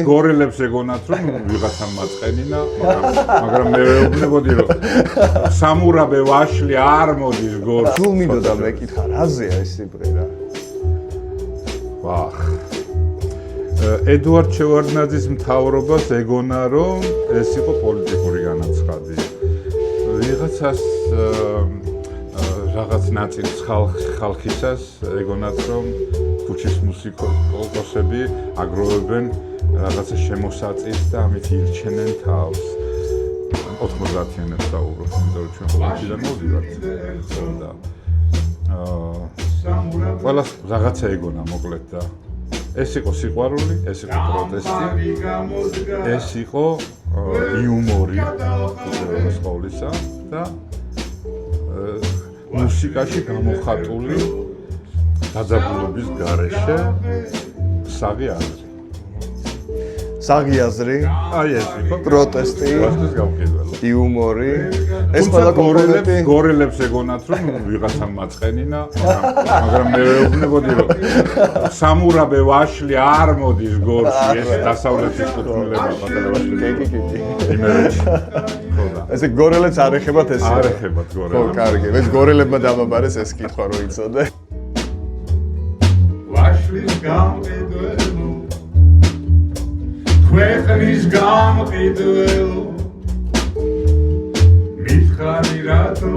გორელებს ეგონათ რომ ვიღაცამ მაწყენინა, მაგრამ მე ვეუბნებოდი რომ სამურაბე ვაშლი არ მოდის გორს. სულ მინდოდა მეკითხა, რაზეა ეს სიმღერა? ვახ. ედუარდ შევარდნაძის მთავრობას ეგონა რომ ეს იყო პოლიტიკური განაცხადი. ვიღაცას რაღაც ნაწილს ხალხისას ეგონათ რომ ქუჩის მუსიკოსები აგროვებენ რაღაცა შემოსაწილს და ამით ირჩენენ თავს. 90-იანებს საუბრობ, იმიტომ რომ ჩვენ ყოველდღიურად მოვიდართ. და ყველას რაღაცა ეგონა მოკლედ და ეს იყო სიყვარული, ეს იყო პროტესტი, ეს იყო იუმორი ყოვლისა და მუსიკაში გამოხატული დაძაბულობის გარეშე საღი აზრი. საღი აზრი, აი ეს იყო პროტესტი, ვასტის გამყიდველი. იუმორი. ეს ყველა კომპონენტი გორელებს ეგონათ რომ ვიღაცამ მაწყენინა, მაგრამ მე ვეუბნებოდი რომ სამურაბე ვაშლი არ მოდის გორში, ეს დასავლეთის კუთვნილება პატარა ვაშლი. კი. იმერეთში. ხო და. ესე გორელებს არ ეხებათ ეს. არ ეხებათ ხო, გორელებს. კარგი. მე გორელებმა დამაბარეს ეს კითხვა რო იცოდე. ვაშლის გამყიდველო ქვეყნის გამყიდველო მითხარი რატო